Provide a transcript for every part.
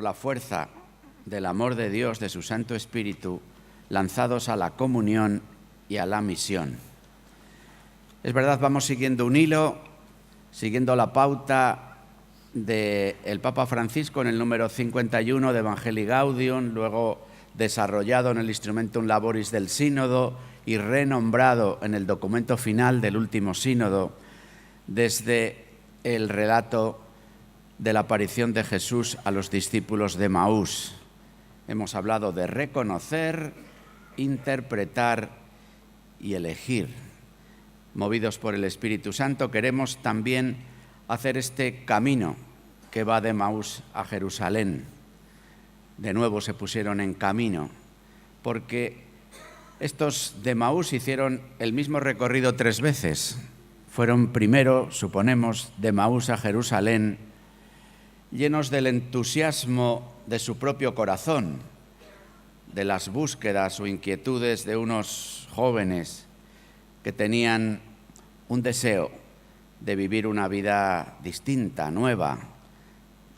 la fuerza del amor de Dios, de su Santo Espíritu, lanzados a la comunión y a la misión. Es verdad, vamos siguiendo un hilo, siguiendo la pauta del Papa Francisco en el número 51 de Evangelii Gaudium, luego desarrollado en el Instrumentum Laboris del Sínodo y renombrado en el documento final del último sínodo, desde el relato de la aparición de Jesús a los discípulos de Emaús. Hemos hablado de reconocer, interpretar y elegir. Movidos por el Espíritu Santo, queremos también hacer este camino que va de Emaús a Jerusalén. De nuevo se pusieron en camino, porque estos de Emaús hicieron el mismo recorrido 3 veces. Fueron primero, suponemos, de Emaús a Jerusalén, llenos del entusiasmo de su propio corazón, de las búsquedas o inquietudes de unos jóvenes que tenían un deseo de vivir una vida distinta, nueva,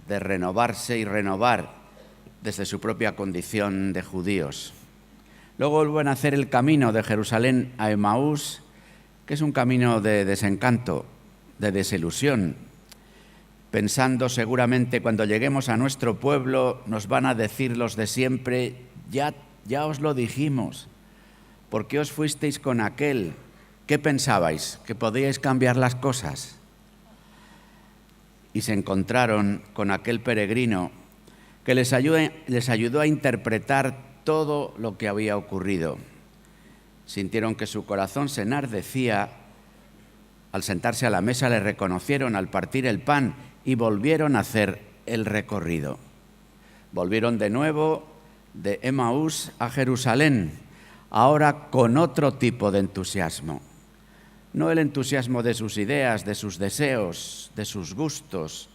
de renovarse y renovar desde su propia condición de judíos. Luego vuelven a hacer el camino de Jerusalén a Emaús, que es un camino de desencanto, de desilusión, pensando seguramente cuando lleguemos a nuestro pueblo nos van a decir los de siempre, ya os lo dijimos, ¿por qué os fuisteis con aquel? ¿Qué pensabais? ¿Que podíais cambiar las cosas? Y se encontraron con aquel peregrino que les ayudó a interpretar todo lo que había ocurrido. Sintieron que su corazón se enardecía. Al sentarse a la mesa le reconocieron al partir el pan y volvieron a hacer el recorrido. Volvieron de nuevo de Emaús a Jerusalén, ahora con otro tipo de entusiasmo. No el entusiasmo de sus ideas, de sus deseos, de sus gustos,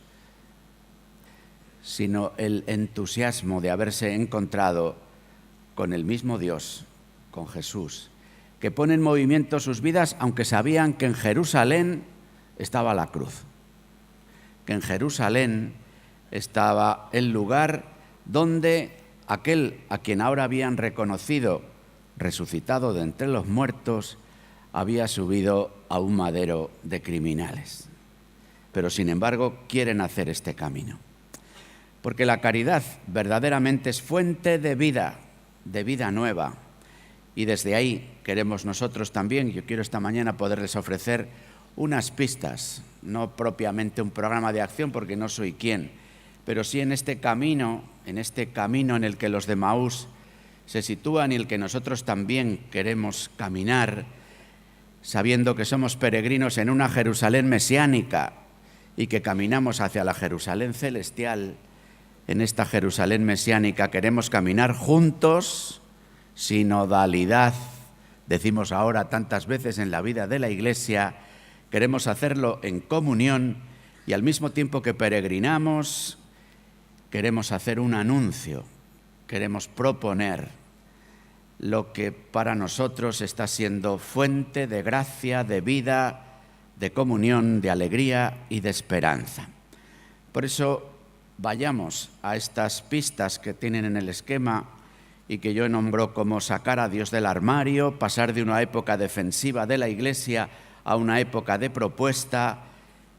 sino el entusiasmo de haberse encontrado con el mismo Dios, con Jesús, que pone en movimiento sus vidas, aunque sabían que en Jerusalén estaba la cruz, que en Jerusalén estaba el lugar donde aquel a quien ahora habían reconocido resucitado de entre los muertos había subido a un madero de criminales. Pero sin embargo quieren hacer este camino, porque la caridad verdaderamente es fuente de vida nueva. Y desde ahí queremos nosotros también, yo quiero esta mañana poderles ofrecer unas pistas, no propiamente un programa de acción porque no soy quien, pero sí en este camino en el que los de Emaús se sitúan y el que nosotros también queremos caminar, sabiendo que somos peregrinos en una Jerusalén mesiánica y que caminamos hacia la Jerusalén celestial. En esta Jerusalén mesiánica queremos caminar juntos, sinodalidad, decimos ahora tantas veces en la vida de la Iglesia, queremos hacerlo en comunión y al mismo tiempo que peregrinamos, queremos hacer un anuncio, queremos proponer lo que para nosotros está siendo fuente de gracia, de vida, de comunión, de alegría y de esperanza. Por eso vayamos a estas pistas que tienen en el esquema y que yo nombro como sacar a Dios del armario, pasar de una época defensiva de la Iglesia a una época de propuesta,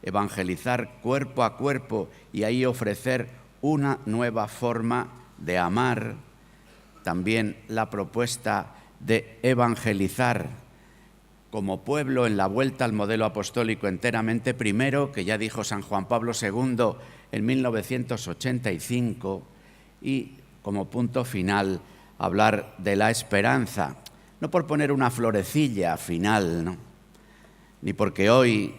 evangelizar cuerpo a cuerpo y ahí ofrecer una nueva forma de amar. También la propuesta de evangelizar como pueblo en la vuelta al modelo apostólico enteramente primero, que ya dijo San Juan Pablo II en 1985, y como punto final hablar de la esperanza, no por poner una florecilla final, ¿no? Ni porque hoy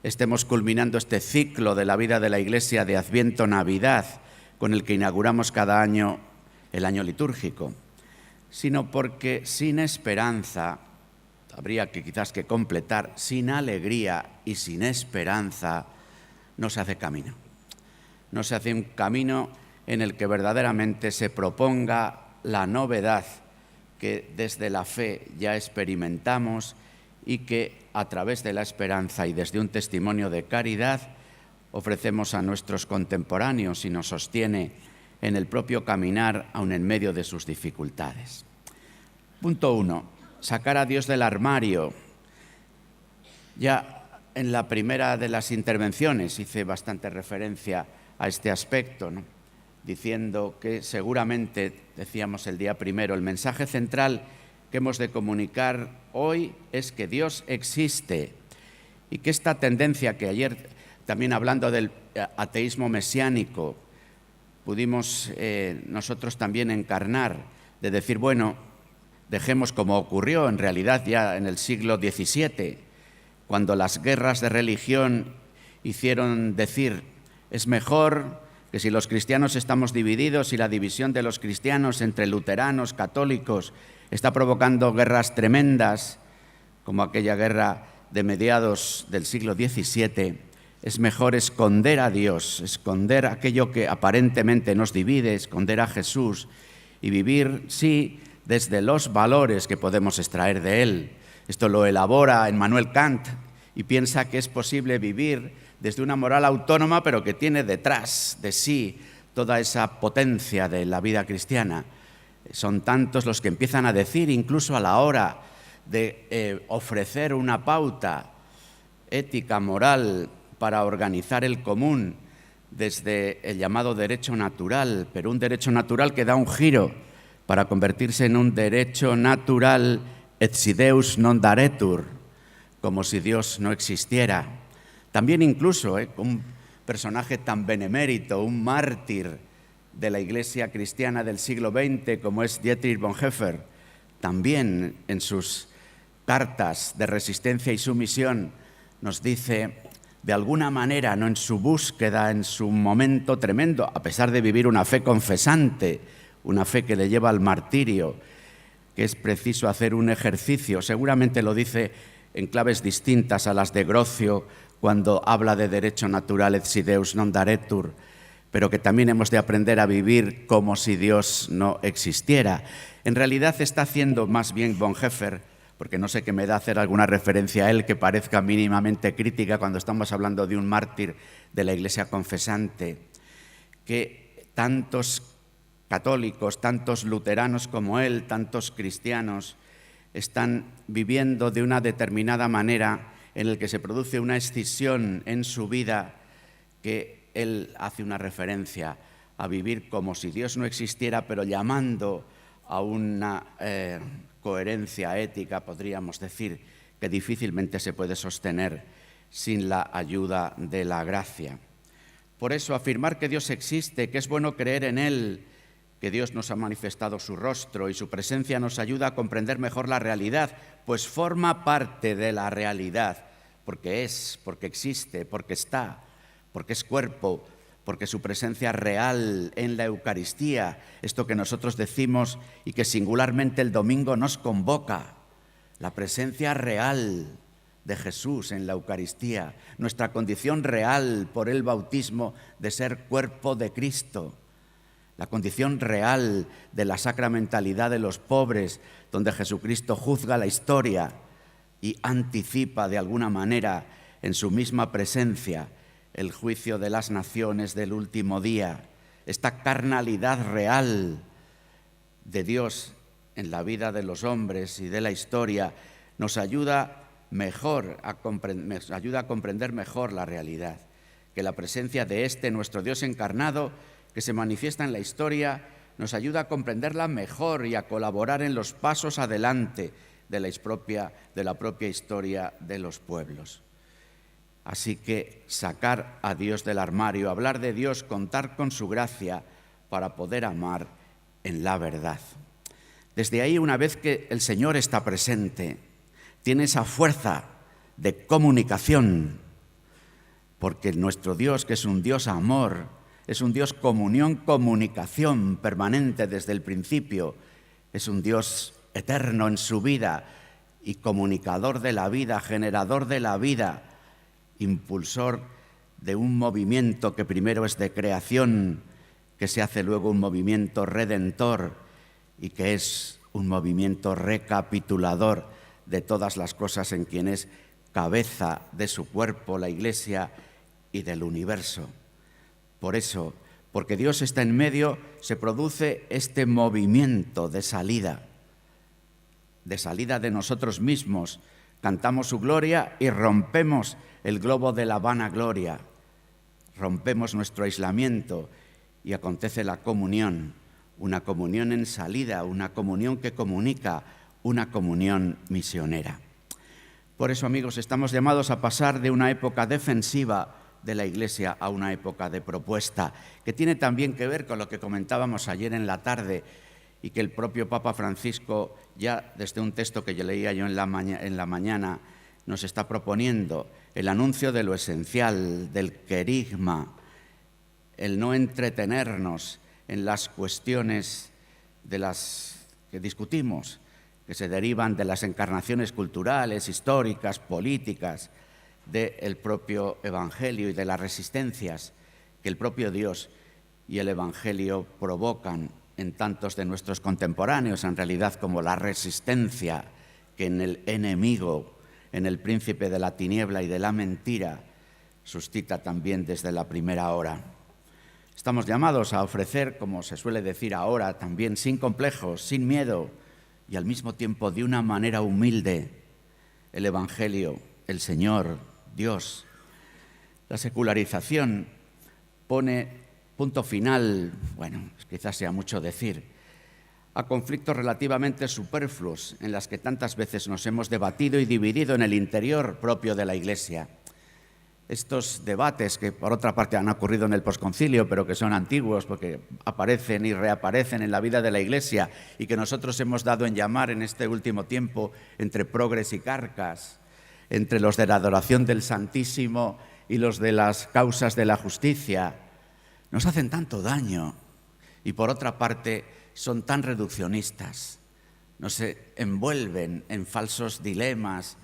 estemos culminando este ciclo de la vida de la Iglesia de Adviento-Navidad, con el que inauguramos cada año el año litúrgico, sino porque sin esperanza, habría que quizás que completar, sin alegría y sin esperanza, no se hace camino. No se hace un camino en el que verdaderamente se proponga la novedad que desde la fe ya experimentamos y que a través de la esperanza y desde un testimonio de caridad ofrecemos a nuestros contemporáneos y nos sostiene en el propio caminar, aun en medio de sus dificultades. Punto 1. Sacar a Dios del armario. Ya en la primera de las intervenciones hice bastante referencia a este aspecto, ¿no? Diciendo que seguramente, decíamos el día primero, el mensaje central que hemos de comunicar hoy es que Dios existe y que esta tendencia que ayer, también hablando del ateísmo mesiánico, pudimos nosotros también encarnar, de decir, bueno, dejemos como ocurrió en realidad ya en el siglo XVII, cuando las guerras de religión hicieron decir, es mejor que si los cristianos estamos divididos y la división de los cristianos entre luteranos, católicos, está provocando guerras tremendas, como aquella guerra de mediados del siglo XVII, es mejor esconder a Dios, esconder aquello que aparentemente nos divide, esconder a Jesús y vivir, sí, desde los valores que podemos extraer de Él. Esto lo elabora Immanuel Kant y piensa que es posible vivir desde una moral autónoma, pero que tiene detrás de sí toda esa potencia de la vida cristiana. Son tantos los que empiezan a decir, incluso a la hora de ofrecer una pauta ética, moral, para organizar el común desde el llamado derecho natural, pero un derecho natural que da un giro para convertirse en un derecho natural et si Deus non daretur, como si Dios no existiera. También incluso un personaje tan benemérito, un mártir de la Iglesia cristiana del siglo XX como es Dietrich Bonhoeffer, también en sus cartas de resistencia y sumisión nos dice, de alguna manera, no en su búsqueda, en su momento tremendo, a pesar de vivir una fe confesante, una fe que le lleva al martirio, que es preciso hacer un ejercicio, seguramente lo dice en claves distintas a las de Grocio, cuando habla de derecho natural et si Deus non daretur, pero que también hemos de aprender a vivir como si Dios no existiera. En realidad está haciendo más bien Bonhoeffer, porque no sé qué me da hacer alguna referencia a él que parezca mínimamente crítica cuando estamos hablando de un mártir de la Iglesia confesante, que tantos católicos, tantos luteranos como él, tantos cristianos, están viviendo de una determinada manera en el que se produce una escisión en su vida que él hace una referencia a vivir como si Dios no existiera, pero llamando a una coherencia ética, podríamos decir, que difícilmente se puede sostener sin la ayuda de la gracia. Por eso, afirmar que Dios existe, que es bueno creer en Él, que Dios nos ha manifestado su rostro y su presencia nos ayuda a comprender mejor la realidad, pues forma parte de la realidad, porque es, porque existe, porque está, porque es cuerpo, porque su presencia real en la Eucaristía, esto que nosotros decimos y que singularmente el domingo nos convoca, la presencia real de Jesús en la Eucaristía, nuestra condición real por el bautismo de ser cuerpo de Cristo, la condición real de la sacramentalidad de los pobres, donde Jesucristo juzga la historia y anticipa de alguna manera en su misma presencia el juicio de las naciones del último día. Esta carnalidad real de Dios en la vida de los hombres y de la historia nos ayuda a comprender mejor la realidad, que la presencia de nuestro Dios encarnado, que se manifiesta en la historia, nos ayuda a comprenderla mejor y a colaborar en los pasos adelante de la propia historia de los pueblos. Así que sacar a Dios del armario, hablar de Dios, contar con su gracia para poder amar en la verdad. Desde ahí, una vez que el Señor está presente, tiene esa fuerza de comunicación, porque nuestro Dios, que es un Dios amor, es un Dios comunión, comunicación permanente desde el principio, es un Dios eterno en su vida y comunicador de la vida, generador de la vida, impulsor de un movimiento que primero es de creación, que se hace luego un movimiento redentor y que es un movimiento recapitulador de todas las cosas en quien es cabeza de su cuerpo, la Iglesia, y del universo. Por eso, porque Dios está en medio, se produce este movimiento de salida de nosotros mismos. Cantamos su gloria y rompemos el globo de la vanagloria, rompemos nuestro aislamiento y acontece la comunión, una comunión en salida, una comunión que comunica, una comunión misionera. Por eso, amigos, estamos llamados a pasar de una época defensiva de la Iglesia a una época de propuesta, que tiene también que ver con lo que comentábamos ayer en la tarde y que el propio Papa Francisco, ya desde un texto que yo leía yo en la mañana, nos está proponiendo: el anuncio de lo esencial, del querigma, el no entretenernos en las cuestiones de las que discutimos, que se derivan de las encarnaciones culturales, históricas, políticas, del propio Evangelio y de las resistencias que el propio Dios y el Evangelio provocan en tantos de nuestros contemporáneos, en realidad como la resistencia que en el enemigo, en el príncipe de la tiniebla y de la mentira, suscita también desde la primera hora. Estamos llamados a ofrecer, como se suele decir ahora, también sin complejos, sin miedo y al mismo tiempo de una manera humilde, el Evangelio, el Señor, Dios. La secularización pone punto final, bueno, quizás sea mucho decir, a conflictos relativamente superfluos en las que tantas veces nos hemos debatido y dividido en el interior propio de la Iglesia. Estos debates que por otra parte han ocurrido en el posconcilio, pero que son antiguos porque aparecen y reaparecen en la vida de la Iglesia y que nosotros hemos dado en llamar en este último tiempo entre progres y carcas, entre los de la adoración del Santísimo y los de las causas de la justicia, nos hacen tanto daño y por otra parte son tan reduccionistas, nos envuelven en falsos dilemas,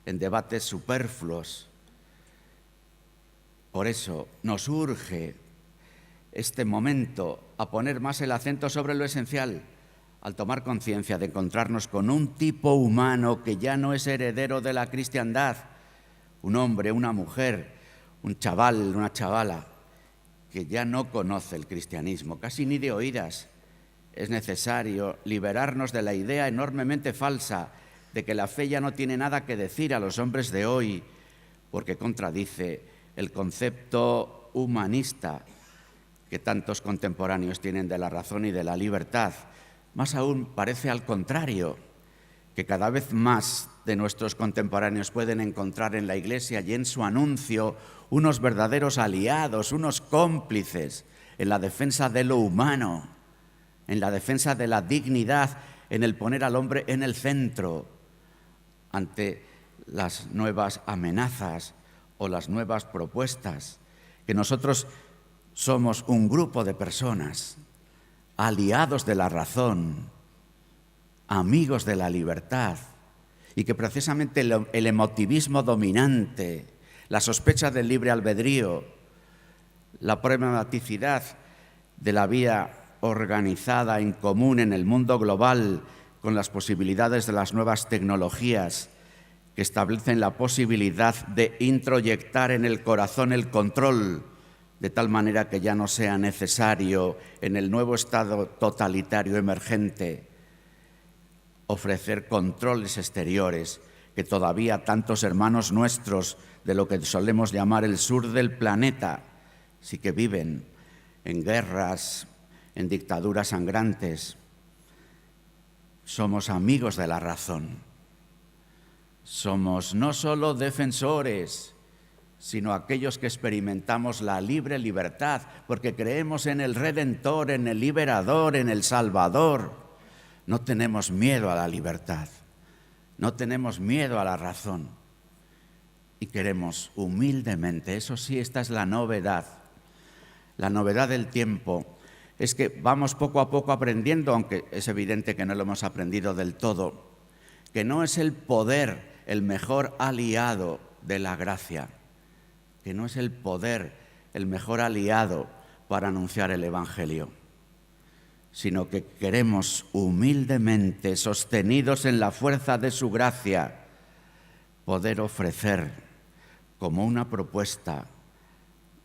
en debates superfluos. Por eso nos urge este momento a poner más el acento sobre lo esencial, al tomar conciencia de encontrarnos con un tipo humano que ya no es heredero de la cristiandad, un hombre, una mujer, un chaval, una chavala, que ya no conoce el cristianismo, casi ni de oídas. Es necesario liberarnos de la idea enormemente falsa de que la fe ya no tiene nada que decir a los hombres de hoy, porque contradice el concepto humanista que tantos contemporáneos tienen de la razón y de la libertad. Más aún, parece al contrario, que cada vez más de nuestros contemporáneos pueden encontrar en la Iglesia y en su anuncio unos verdaderos aliados, unos cómplices en la defensa de lo humano, en la defensa de la dignidad, en el poner al hombre en el centro ante las nuevas amenazas o las nuevas propuestas, que nosotros somos un grupo de personas, aliados de la razón, amigos de la libertad, y que precisamente el emotivismo dominante, la sospecha del libre albedrío, la problematicidad de la vía organizada en común en el mundo global con las posibilidades de las nuevas tecnologías, que establecen la posibilidad de introyectar en el corazón el control, de tal manera que ya no sea necesario en el nuevo estado totalitario emergente ofrecer controles exteriores que todavía tantos hermanos nuestros de lo que solemos llamar el sur del planeta sí que viven en guerras, en dictaduras sangrantes. Somos amigos de la razón. Somos no solo defensores, sino aquellos que experimentamos la libre libertad, porque creemos en el Redentor, en el Liberador, en el Salvador. No tenemos miedo a la libertad, no tenemos miedo a la razón y queremos humildemente, eso sí, esta es la novedad del tiempo, es que vamos poco a poco aprendiendo, aunque es evidente que no lo hemos aprendido del todo, que no es el poder el mejor aliado de la gracia, que no es el poder el mejor aliado para anunciar el Evangelio, sino que queremos humildemente, sostenidos en la fuerza de su gracia, poder ofrecer como una propuesta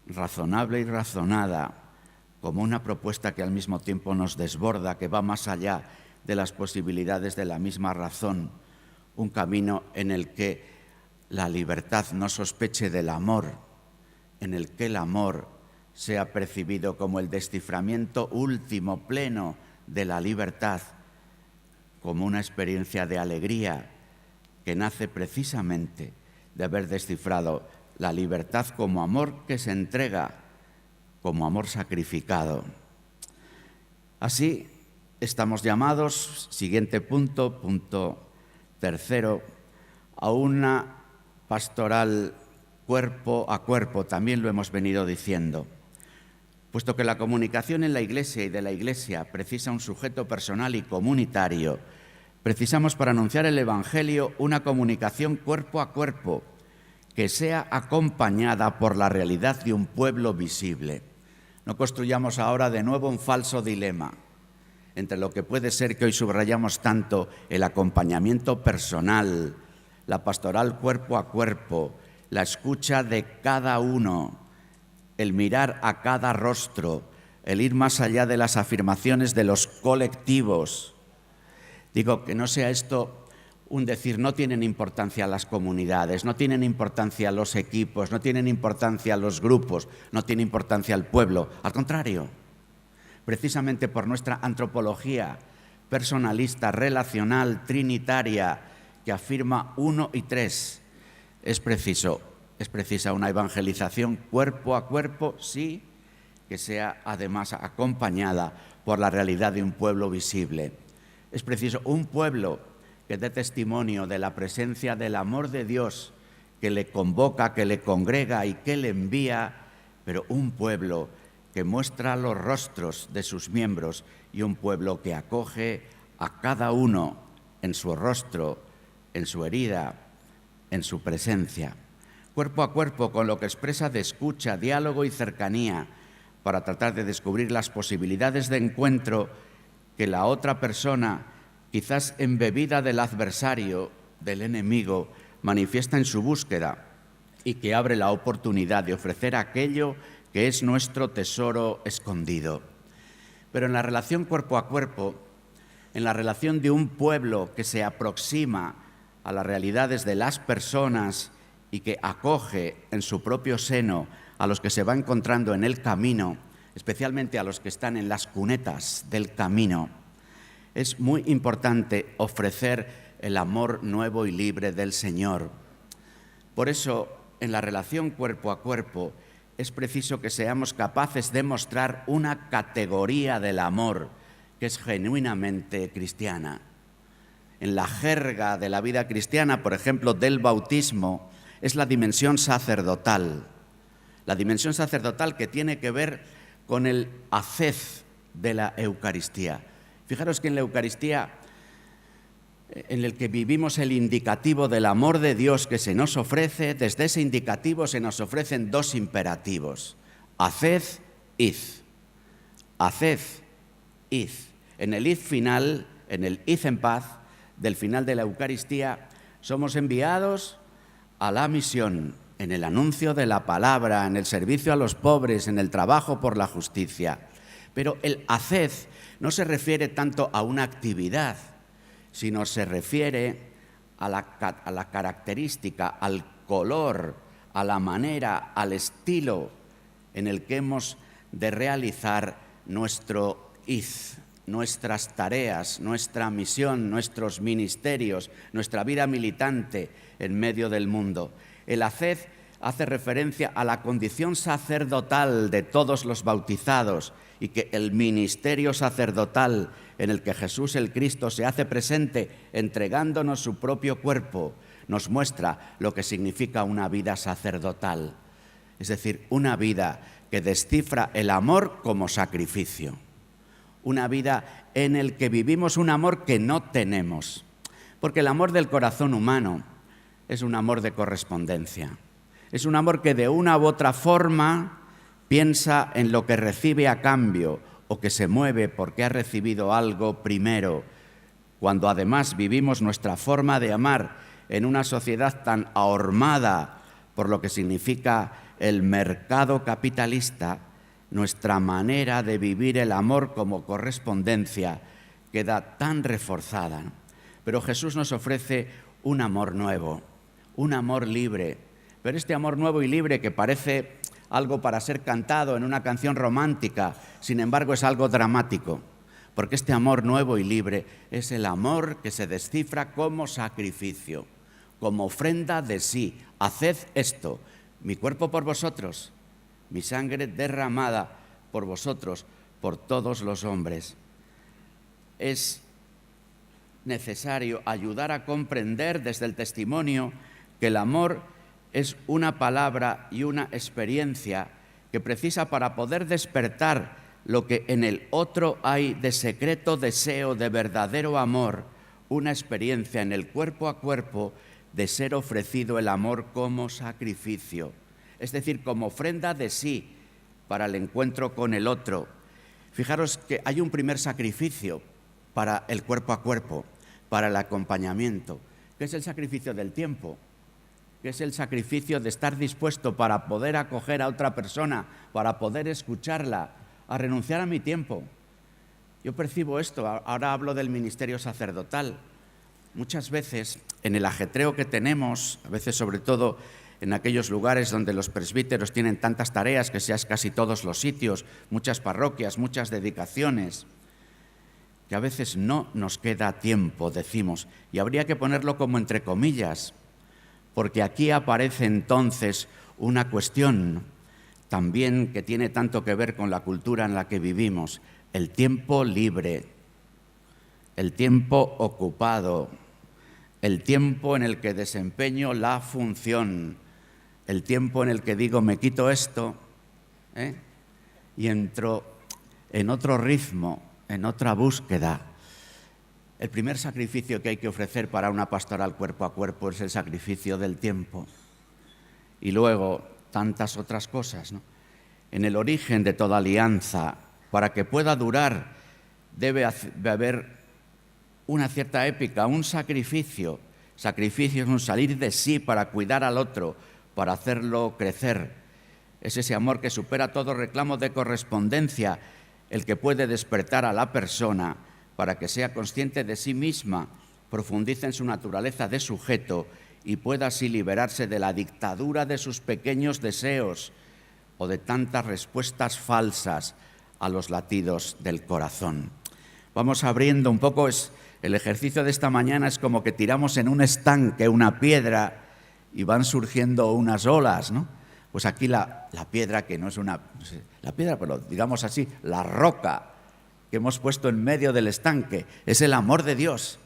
razonable y razonada, como una propuesta que al mismo tiempo nos desborda, que va más allá de las posibilidades de la misma razón, un camino en el que la libertad no sospeche del amor, en el que el amor sea percibido como el desciframiento último, pleno de la libertad, como una experiencia de alegría que nace precisamente de haber descifrado la libertad como amor que se entrega, como amor sacrificado. Así estamos llamados, siguiente punto, punto tercero, a una pastoral cuerpo a cuerpo, también lo hemos venido diciendo. Puesto que la comunicación en la Iglesia y de la Iglesia precisa un sujeto personal y comunitario, precisamos para anunciar el Evangelio una comunicación cuerpo a cuerpo que sea acompañada por la realidad de un pueblo visible. No construyamos ahora de nuevo un falso dilema entre lo que puede ser, que hoy subrayamos tanto, el acompañamiento personal, la pastoral cuerpo a cuerpo, la escucha de cada uno, el mirar a cada rostro, el ir más allá de las afirmaciones de los colectivos. Digo, que no sea esto un decir, no tienen importancia las comunidades, no tienen importancia los equipos, no tienen importancia los grupos, no tiene importancia el pueblo. Al contrario, precisamente por nuestra antropología personalista, relacional, trinitaria, que afirma uno y tres, es precisa una evangelización cuerpo a cuerpo, sí, que sea además acompañada por la realidad de un pueblo visible. Es preciso un pueblo que dé testimonio de la presencia del amor de Dios, que le convoca, que le congrega y que le envía, pero un pueblo que muestra los rostros de sus miembros y un pueblo que acoge a cada uno en su rostro, en su herida, en su presencia. Cuerpo a cuerpo, con lo que expresa de escucha, diálogo y cercanía, para tratar de descubrir las posibilidades de encuentro que la otra persona, quizás embebida del adversario, del enemigo, manifiesta en su búsqueda y que abre la oportunidad de ofrecer aquello que es nuestro tesoro escondido. Pero en la relación cuerpo a cuerpo, en la relación de un pueblo que se aproxima a las realidades de las personas y que acoge en su propio seno a los que se va encontrando en el camino, especialmente a los que están en las cunetas del camino, es muy importante ofrecer el amor nuevo y libre del Señor. Por eso, en la relación cuerpo a cuerpo, es preciso que seamos capaces de mostrar una categoría del amor que es genuinamente cristiana. En la jerga de la vida cristiana, por ejemplo, del bautismo, es la dimensión sacerdotal. La dimensión sacerdotal que tiene que ver con el haced de la Eucaristía. Fijaros que en la Eucaristía, en el que vivimos el indicativo del amor de Dios que se nos ofrece, desde ese indicativo se nos ofrecen dos imperativos. Haced, id. Haced, id. En el id final, en el id en paz, del final de la Eucaristía, somos enviados a la misión, en el anuncio de la palabra, en el servicio a los pobres, en el trabajo por la justicia. Pero el haced no se refiere tanto a una actividad, sino se refiere a la característica, al color, a la manera, al estilo en el que hemos de realizar nuestro id, nuestras tareas, nuestra misión, nuestros ministerios, nuestra vida militante en medio del mundo. El haced hace referencia a la condición sacerdotal de todos los bautizados y que el ministerio sacerdotal en el que Jesús el Cristo se hace presente entregándonos su propio cuerpo nos muestra lo que significa una vida sacerdotal, es decir, una vida que descifra el amor como sacrificio, una vida en el que vivimos un amor que no tenemos, porque el amor del corazón humano es un amor de correspondencia, es un amor que de una u otra forma piensa en lo que recibe a cambio o que se mueve porque ha recibido algo primero, cuando además vivimos nuestra forma de amar en una sociedad tan ahormada por lo que significa el mercado capitalista, nuestra manera de vivir el amor como correspondencia queda tan reforzada, ¿no? Pero Jesús nos ofrece un amor nuevo, un amor libre. Pero este amor nuevo y libre, que parece algo para ser cantado en una canción romántica, sin embargo es algo dramático, porque este amor nuevo y libre es el amor que se descifra como sacrificio, como ofrenda de sí. Haced esto, mi cuerpo por vosotros, mi sangre derramada por vosotros, por todos los hombres. Es necesario ayudar a comprender desde el testimonio que el amor es una palabra y una experiencia que precisa para poder despertar lo que en el otro hay de secreto deseo de verdadero amor, una experiencia en el cuerpo a cuerpo de ser ofrecido el amor como sacrificio, es decir, como ofrenda de sí para el encuentro con el otro. Fijaros que hay un primer sacrificio para el cuerpo a cuerpo, para el acompañamiento, que es el sacrificio del tiempo, que es el sacrificio de estar dispuesto para poder acoger a otra persona, para poder escucharla, a renunciar a mi tiempo. Yo percibo esto, ahora hablo del ministerio sacerdotal. Muchas veces, en el ajetreo que tenemos, a veces sobre todo en aquellos lugares donde los presbíteros tienen tantas tareas, que seas casi todos los sitios, muchas parroquias, muchas dedicaciones, que a veces no nos queda tiempo, decimos, y habría que ponerlo como entre comillas, porque aquí aparece entonces una cuestión también que tiene tanto que ver con la cultura en la que vivimos, el tiempo libre, el tiempo ocupado, el tiempo en el que desempeño la función, el tiempo en el que digo me quito esto, y entro en otro ritmo, en otra búsqueda. El primer sacrificio que hay que ofrecer para una pastoral cuerpo a cuerpo es el sacrificio del tiempo. Y luego tantas otras cosas, ¿no? En el origen de toda alianza, para que pueda durar, debe haber una cierta épica, un sacrificio. Sacrificio es un salir de sí para cuidar al otro, para hacerlo crecer. Es ese amor que supera todo reclamo de correspondencia, el que puede despertar a la persona para que sea consciente de sí misma, profundice en su naturaleza de sujeto y pueda así liberarse de la dictadura de sus pequeños deseos o de tantas respuestas falsas a los latidos del corazón. Vamos abriendo un poco, el ejercicio de esta mañana es como que tiramos en un estanque una piedra y van surgiendo unas olas, ¿no? Pues aquí la piedra, que no es la piedra, pero digamos así, la roca que hemos puesto en medio del estanque, es el amor de Dios.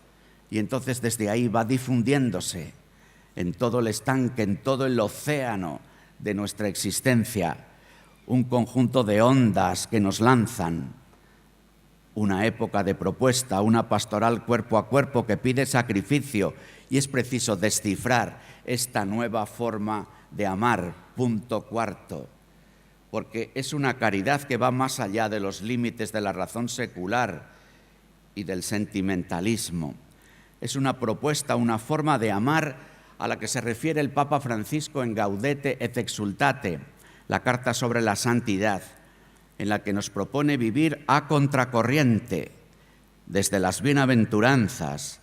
Y entonces desde ahí va difundiéndose en todo el estanque, en todo el océano de nuestra existencia, un conjunto de ondas que nos lanzan, una época de propuesta, una pastoral cuerpo a cuerpo que pide sacrificio, y es preciso descifrar esta nueva forma de amar, punto cuarto, porque es una caridad que va más allá de los límites de la razón secular y del sentimentalismo. Es una propuesta, una forma de amar a la que se refiere el Papa Francisco en Gaudete et Exsultate, la carta sobre la santidad, en la que nos propone vivir a contracorriente, desde las bienaventuranzas,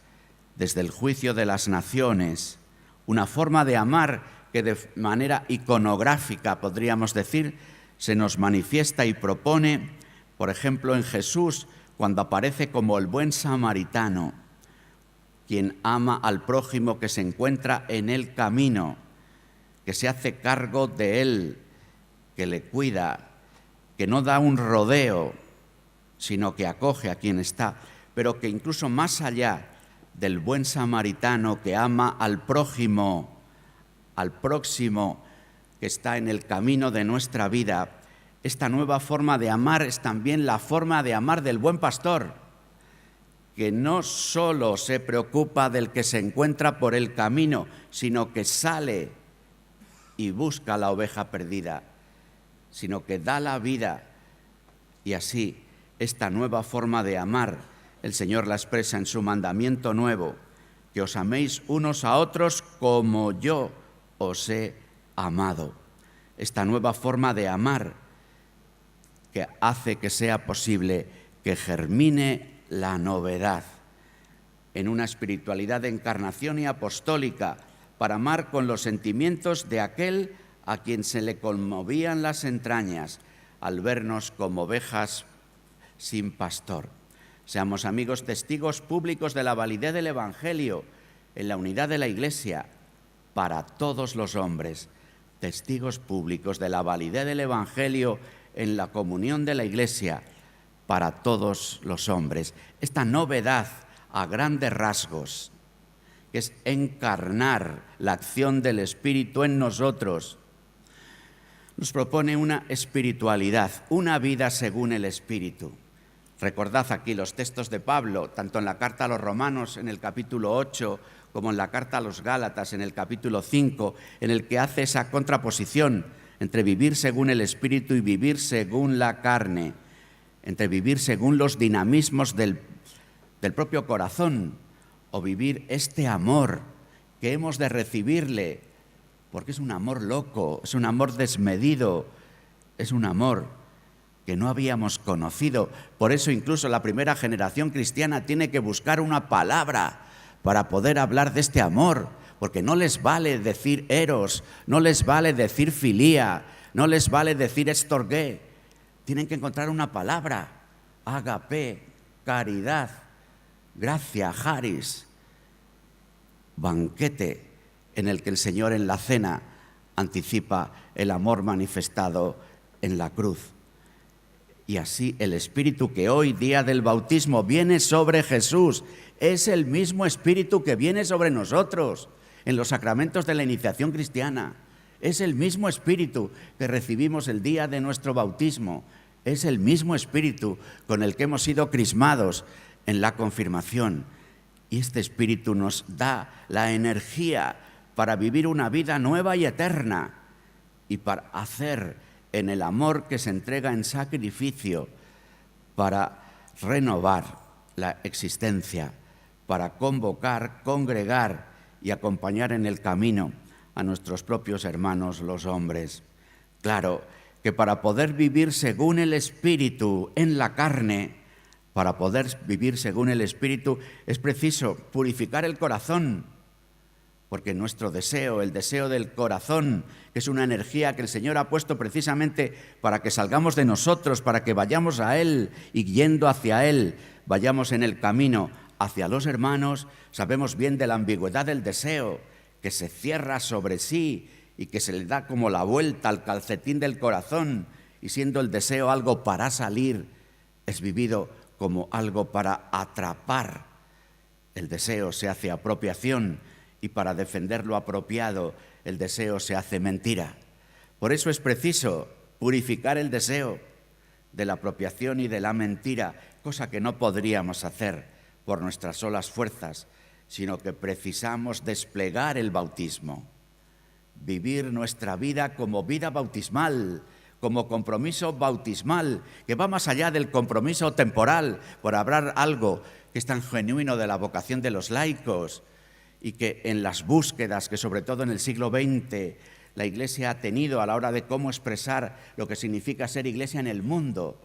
desde el juicio de las naciones, una forma de amar que de manera iconográfica, podríamos decir, se nos manifiesta y propone, por ejemplo, en Jesús, cuando aparece como el buen samaritano, quien ama al prójimo que se encuentra en el camino, que se hace cargo de él, que le cuida, que no da un rodeo, sino que acoge a quien está, pero que incluso más allá del buen samaritano que ama al prójimo, al próximo que está en el camino de nuestra vida, esta nueva forma de amar es también la forma de amar del buen pastor, que no solo se preocupa del que se encuentra por el camino, sino que sale y busca la oveja perdida, sino que da la vida. Y así, esta nueva forma de amar, el Señor la expresa en su mandamiento nuevo, que os améis unos a otros como yo os he amado. Esta nueva forma de amar que hace que sea posible que germine la novedad en una espiritualidad de encarnación y apostólica para amar con los sentimientos de aquel a quien se le conmovían las entrañas al vernos como ovejas sin pastor. Seamos amigos testigos públicos de la validez del Evangelio en la unidad de la Iglesia para todos los hombres. Testigos públicos de la validez del Evangelio en la comunión de la Iglesia para todos los hombres. Esta novedad a grandes rasgos, que es encarnar la acción del Espíritu en nosotros, nos propone una espiritualidad, una vida según el Espíritu. Recordad aquí los textos de Pablo, tanto en la carta a los Romanos en el capítulo 8 como en la carta a los Gálatas en el capítulo 5, en el que hace esa contraposición entre vivir según el Espíritu y vivir según la carne, entre vivir según los dinamismos del propio corazón o vivir este amor que hemos de recibirle, porque es un amor loco, es un amor desmedido, es un amor que no habíamos conocido. Por eso incluso la primera generación cristiana tiene que buscar una palabra para poder hablar de este amor, porque no les vale decir eros, no les vale decir filía, no les vale decir estorgué. Tienen que encontrar una palabra, agape, caridad, gracia, charis, banquete, en el que el Señor en la cena anticipa el amor manifestado en la cruz. Y así el Espíritu que hoy, día del bautismo, viene sobre Jesús, es el mismo Espíritu que viene sobre nosotros en los sacramentos de la iniciación cristiana. Es el mismo Espíritu que recibimos el día de nuestro bautismo. Es el mismo Espíritu con el que hemos sido crismados en la confirmación. Y este Espíritu nos da la energía para vivir una vida nueva y eterna y para hacer en el amor que se entrega en sacrificio, para renovar la existencia, para convocar, congregar y acompañar en el camino a nuestros propios hermanos los hombres. Claro que para poder vivir según el Espíritu en la carne, para poder vivir según el Espíritu, es preciso purificar el corazón, porque nuestro deseo, el deseo del corazón, que es una energía que el Señor ha puesto precisamente para que salgamos de nosotros, para que vayamos a Él y yendo hacia Él, vayamos en el camino hacia los hermanos, sabemos bien de la ambigüedad del deseo, que se cierra sobre sí y que se le da como la vuelta al calcetín del corazón, y siendo el deseo algo para salir, es vivido como algo para atrapar. El deseo se hace apropiación y para defender lo apropiado el deseo se hace mentira. Por eso es preciso purificar el deseo de la apropiación y de la mentira, cosa que no podríamos hacer por nuestras solas fuerzas, sino que precisamos desplegar el bautismo, vivir nuestra vida como vida bautismal, como compromiso bautismal, que va más allá del compromiso temporal, por hablar algo que es tan genuino de la vocación de los laicos, y que en las búsquedas que sobre todo en el siglo XX la Iglesia ha tenido a la hora de cómo expresar lo que significa ser Iglesia en el mundo,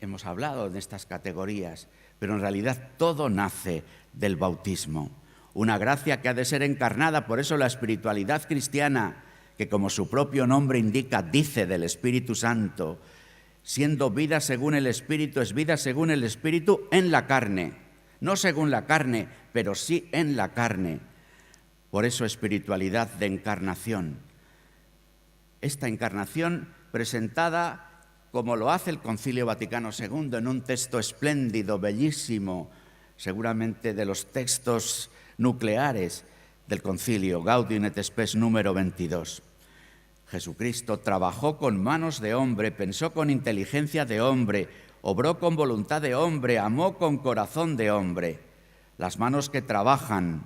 hemos hablado de estas categorías, pero en realidad todo nace del bautismo, una gracia que ha de ser encarnada. Por eso la espiritualidad cristiana, que como su propio nombre indica, dice del Espíritu Santo, siendo vida según el Espíritu, es vida según el Espíritu en la carne, no según la carne, pero sí en la carne. Por eso espiritualidad de encarnación. Esta encarnación presentada como lo hace el Concilio Vaticano II en un texto espléndido, bellísimo, seguramente de los textos nucleares del Concilio, Gaudium et Spes número 22. Jesucristo trabajó con manos de hombre, pensó con inteligencia de hombre, obró con voluntad de hombre, amó con corazón de hombre. Las manos que trabajan,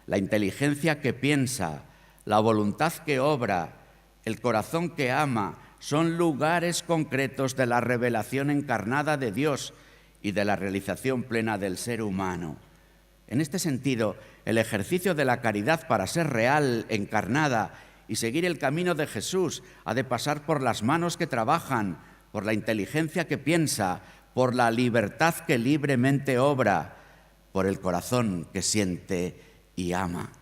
la inteligencia que piensa, la voluntad que obra, el corazón que ama, son lugares concretos de la revelación encarnada de Dios y de la realización plena del ser humano. En este sentido, el ejercicio de la caridad para ser real, encarnada y seguir el camino de Jesús ha de pasar por las manos que trabajan, por la inteligencia que piensa, por la libertad que libremente obra, por el corazón que siente y ama.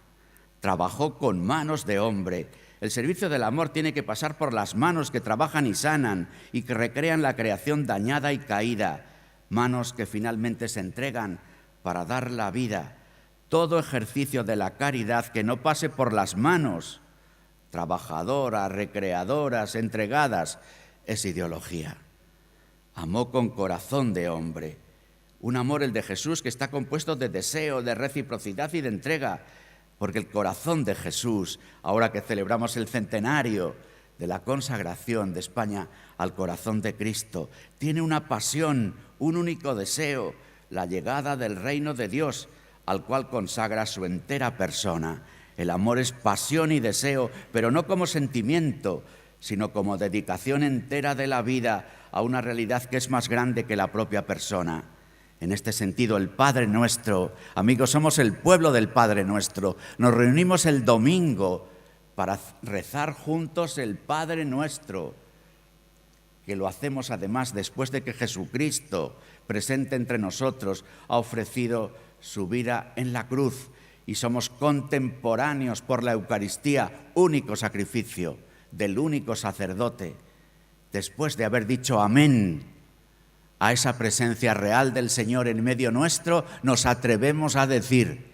Trabajó con manos de hombre. El servicio del amor tiene que pasar por las manos que trabajan y sanan y que recrean la creación dañada y caída, manos que finalmente se entregan para dar la vida. Todo ejercicio de la caridad que no pase por las manos trabajadoras, recreadoras, entregadas, es ideología. Amó con corazón de hombre. Un amor, el de Jesús, que está compuesto de deseo, de reciprocidad y de entrega, porque el corazón de Jesús, ahora que celebramos el centenario de la consagración de España al corazón de Cristo, tiene una pasión, un único deseo, la llegada del reino de Dios, al cual consagra su entera persona. El amor es pasión y deseo, pero no como sentimiento, sino como dedicación entera de la vida a una realidad que es más grande que la propia persona. En este sentido, el Padre Nuestro, amigos, somos el pueblo del Padre Nuestro. Nos reunimos el domingo para rezar juntos el Padre Nuestro, que lo hacemos además después de que Jesucristo, presente entre nosotros, ha ofrecido su vida en la cruz, y somos contemporáneos por la Eucaristía, único sacrificio del único sacerdote. Después de haber dicho amén a esa presencia real del Señor en medio nuestro, nos atrevemos a decir: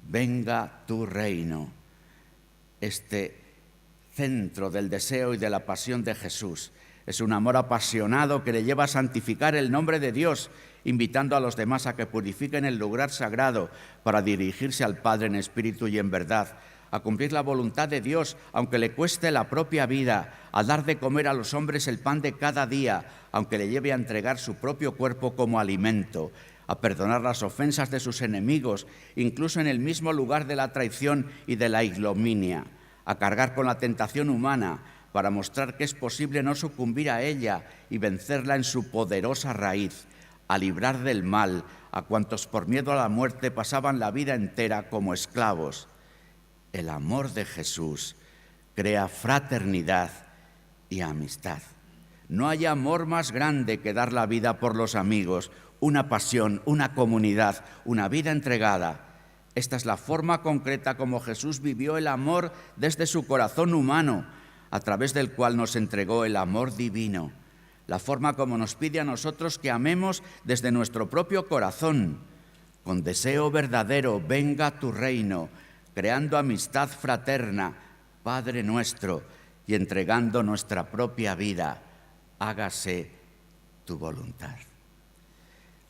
venga tu reino. Este centro del deseo y de la pasión de Jesús es un amor apasionado que le lleva a santificar el nombre de Dios, invitando a los demás a que purifiquen el lugar sagrado para dirigirse al Padre en espíritu y en verdad, a cumplir la voluntad de Dios, aunque le cueste la propia vida, a dar de comer a los hombres el pan de cada día, aunque le lleve a entregar su propio cuerpo como alimento, a perdonar las ofensas de sus enemigos, incluso en el mismo lugar de la traición y de la ignominia, a cargar con la tentación humana para mostrar que es posible no sucumbir a ella y vencerla en su poderosa raíz, a librar del mal a cuantos por miedo a la muerte pasaban la vida entera como esclavos. El amor de Jesús crea fraternidad y amistad. No hay amor más grande que dar la vida por los amigos, una pasión, una comunidad, una vida entregada. Esta es la forma concreta como Jesús vivió el amor desde su corazón humano, a través del cual nos entregó el amor divino. La forma como nos pide a nosotros que amemos desde nuestro propio corazón, con deseo verdadero: venga tu reino, creando amistad fraterna, Padre nuestro, y entregando nuestra propia vida: hágase tu voluntad.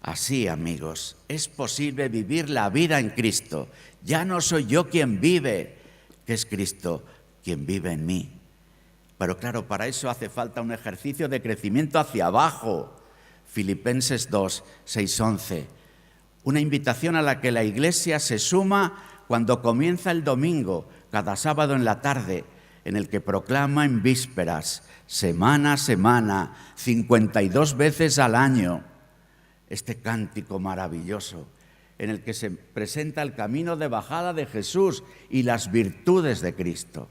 Así, amigos, es posible vivir la vida en Cristo. Ya no soy yo quien vive, que es Cristo quien vive en mí. Pero claro, para eso hace falta un ejercicio de crecimiento hacia abajo. Filipenses 2, 6, 11. Una invitación a la que la Iglesia se suma cuando comienza el domingo, cada sábado en la tarde, en el que proclama en vísperas, semana a semana, 52 veces al año, este cántico maravilloso en el que se presenta el camino de bajada de Jesús y las virtudes de Cristo.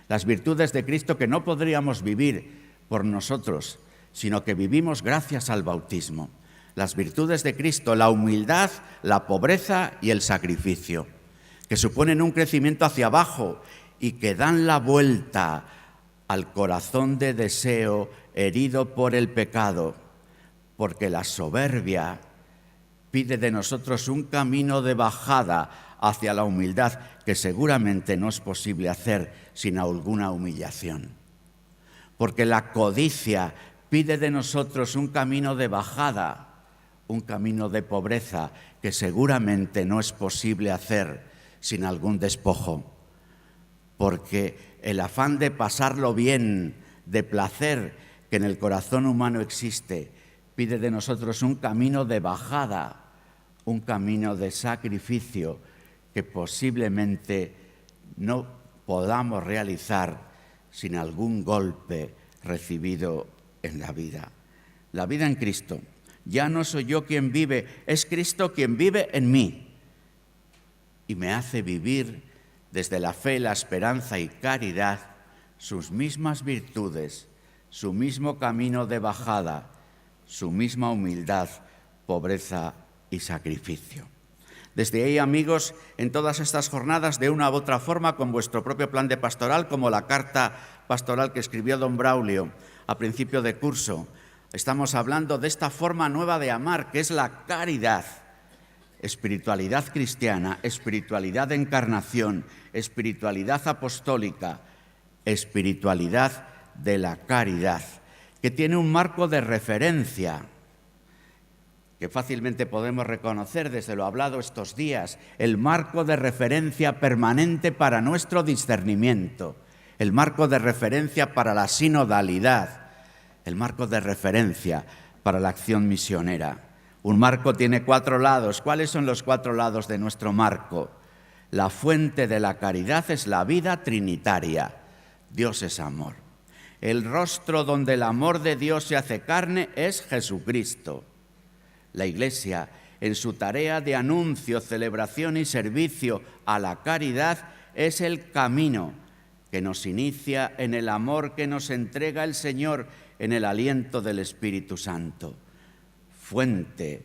Las virtudes de Cristo que no podríamos vivir por nosotros, sino que vivimos gracias al bautismo. Las virtudes de Cristo: la humildad, la pobreza y el sacrificio, que suponen un crecimiento hacia abajo y que dan la vuelta al corazón de deseo herido por el pecado, porque la soberbia pide de nosotros un camino de bajada hacia la humildad que seguramente no es posible hacer sin alguna humillación. Porque la codicia pide de nosotros un camino de bajada, un camino de pobreza que seguramente no es posible hacer sin algún despojo. Porque el afán de pasarlo bien, de placer que en el corazón humano existe, pide de nosotros un camino de bajada, un camino de sacrificio que posiblemente no podamos realizar sin algún golpe recibido en la vida. La vida en Cristo. Ya no soy yo quien vive, es Cristo quien vive en mí y me hace vivir desde la fe, la esperanza y caridad sus mismas virtudes, su mismo camino de bajada, su misma humildad, pobreza y sacrificio. Desde ahí, amigos, en todas estas jornadas, de una u otra forma, con vuestro propio plan de pastoral, como la carta pastoral que escribió don Braulio a principio de curso, estamos hablando de esta forma nueva de amar, que es la caridad. Espiritualidad cristiana, espiritualidad de encarnación, espiritualidad apostólica, espiritualidad de la caridad, que tiene un marco de referencia que fácilmente podemos reconocer desde lo hablado estos días, el marco de referencia permanente para nuestro discernimiento, el marco de referencia para la sinodalidad, el marco de referencia para la acción misionera. Un marco tiene 4 lados. ¿Cuáles son los 4 lados de nuestro marco? La fuente de la caridad es la vida trinitaria. Dios es amor. El rostro donde el amor de Dios se hace carne es Jesucristo. La Iglesia, en su tarea de anuncio, celebración y servicio a la caridad, es el camino que nos inicia en el amor que nos entrega el Señor en el aliento del Espíritu Santo. Fuente,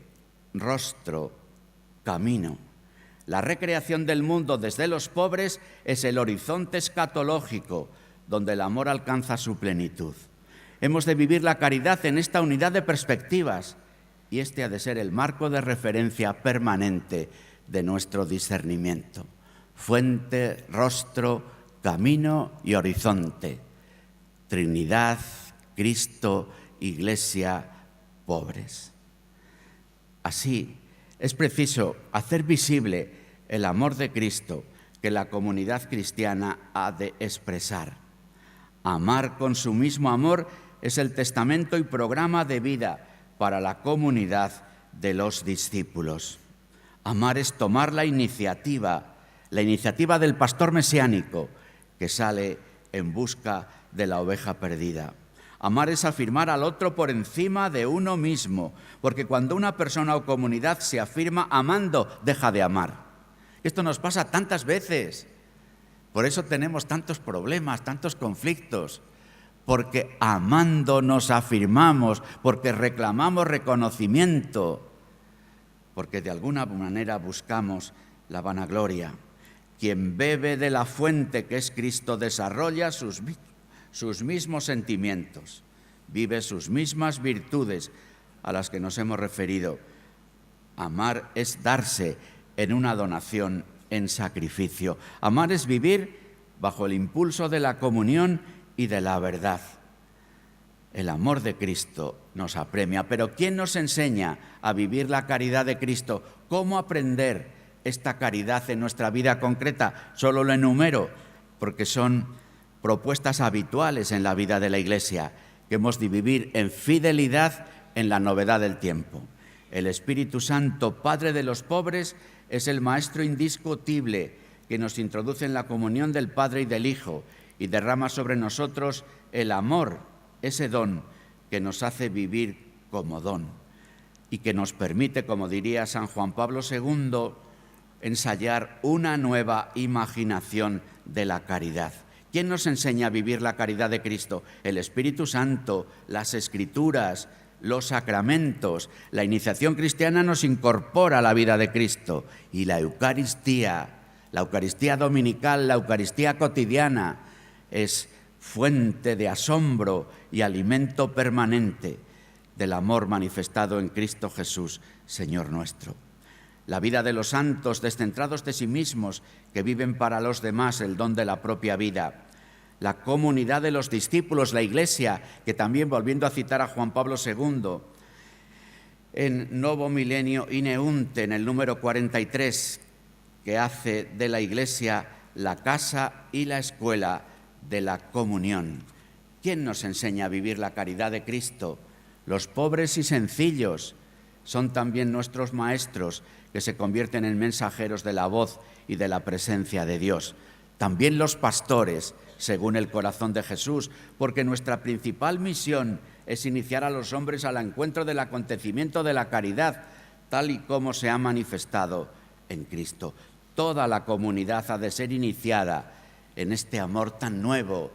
rostro, camino. La recreación del mundo desde los pobres es el horizonte escatológico donde el amor alcanza su plenitud. Hemos de vivir la caridad en esta unidad de perspectivas y este ha de ser el marco de referencia permanente de nuestro discernimiento. Fuente, rostro, camino y horizonte. Trinidad, Cristo, Iglesia, pobres. Así, es preciso hacer visible el amor de Cristo que la comunidad cristiana ha de expresar. Amar con su mismo amor es el testamento y programa de vida para la comunidad de los discípulos. Amar es tomar la iniciativa del pastor mesiánico que sale en busca de la oveja perdida. Amar es afirmar al otro por encima de uno mismo, porque cuando una persona o comunidad se afirma amando, deja de amar. Esto nos pasa tantas veces. Por eso tenemos tantos problemas, tantos conflictos. Porque amando nos afirmamos, porque reclamamos reconocimiento, porque de alguna manera buscamos la vanagloria. Quien bebe de la fuente que es Cristo desarrolla sus mismos sentimientos, vive sus mismas virtudes a las que nos hemos referido. Amar es darse en una donación, en sacrificio. Amar es vivir bajo el impulso de la comunión y de la verdad. El amor de Cristo nos apremia, pero ¿quién nos enseña a vivir la caridad de Cristo? ¿Cómo aprender esta caridad en nuestra vida concreta? Solo lo enumero porque son propuestas habituales en la vida de la Iglesia, que hemos de vivir en fidelidad en la novedad del tiempo. El Espíritu Santo, Padre de los pobres, es el Maestro indiscutible que nos introduce en la comunión del Padre y del Hijo y derrama sobre nosotros el amor, ese don que nos hace vivir como don y que nos permite, como diría San Juan Pablo II, ensayar una nueva imaginación de la caridad. ¿Quién nos enseña a vivir la caridad de Cristo? El Espíritu Santo, las Escrituras, los sacramentos. La iniciación cristiana nos incorpora a la vida de Cristo y la Eucaristía dominical, la Eucaristía cotidiana, es fuente de asombro y alimento permanente del amor manifestado en Cristo Jesús, Señor nuestro. La vida de los santos descentrados de sí mismos, que viven para los demás el don de la propia vida. La comunidad de los discípulos, la Iglesia, que también, volviendo a citar a Juan Pablo II, en Novo Milenio Ineunte, en el número 43, que hace de la Iglesia la casa y la escuela de la comunión. ¿Quién nos enseña a vivir la caridad de Cristo? Los pobres y sencillos son también nuestros maestros que se convierten en mensajeros de la voz y de la presencia de Dios. También los pastores, según el corazón de Jesús, porque nuestra principal misión es iniciar a los hombres al encuentro del acontecimiento de la caridad, tal y como se ha manifestado en Cristo. Toda la comunidad ha de ser iniciada en este amor tan nuevo,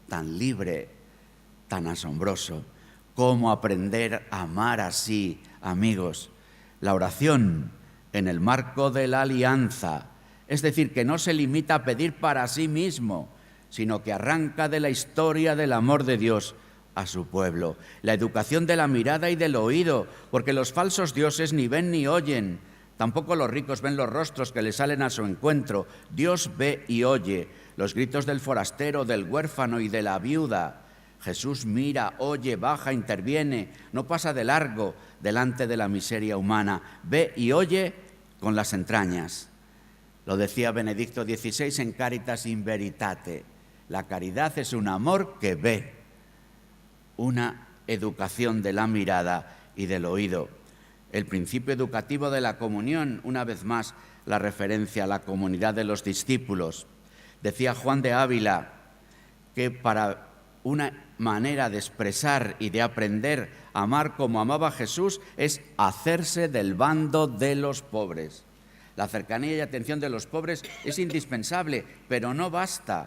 tan libre, tan asombroso. ¿Cómo aprender a amar así, amigos? La oración en el marco de la alianza, es decir, que no se limita a pedir para sí mismo, sino que arranca de la historia del amor de Dios a su pueblo. La educación de la mirada y del oído, porque los falsos dioses ni ven ni oyen, tampoco los ricos ven los rostros que les salen a su encuentro. Dios ve y oye los gritos del forastero, del huérfano y de la viuda. Jesús mira, oye, baja, interviene, no pasa de largo delante de la miseria humana. Ve y oye con las entrañas. Lo decía Benedicto XVI en Caritas in Veritate. La caridad es un amor que ve, una educación de la mirada y del oído. El principio educativo de la comunión, una vez más, la referencia a la comunidad de los discípulos. Decía Juan de Ávila que para una manera de expresar y de aprender a amar como amaba Jesús es hacerse del bando de los pobres. La cercanía y atención de los pobres es indispensable, pero no basta.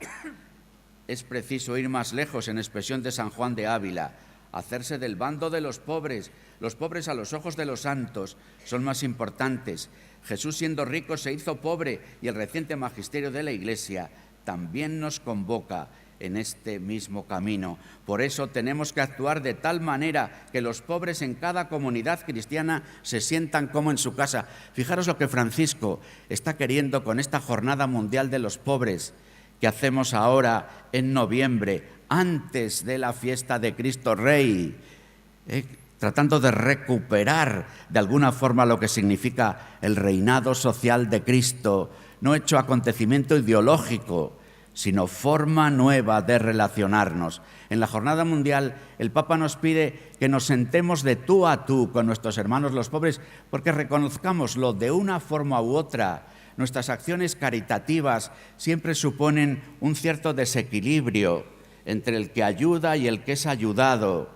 Es preciso ir más lejos, en expresión de San Juan de Ávila, hacerse del bando de los pobres. Los pobres a los ojos de los santos son más importantes. Jesús, siendo rico, se hizo pobre, y el reciente magisterio de la Iglesia también nos convoca en este mismo camino. Por eso tenemos que actuar de tal manera que los pobres en cada comunidad cristiana se sientan como en su casa. Fijaros lo que Francisco está queriendo con esta Jornada Mundial de los Pobres que hacemos ahora en noviembre, antes de la fiesta de Cristo Rey, tratando de recuperar de alguna forma lo que significa el reinado social de Cristo, no hecho acontecimiento ideológico, sino forma nueva de relacionarnos. En la Jornada Mundial, el Papa nos pide que nos sentemos de tú a tú con nuestros hermanos los pobres, porque reconozcámoslo de una forma u otra. Nuestras acciones caritativas siempre suponen un cierto desequilibrio entre el que ayuda y el que es ayudado,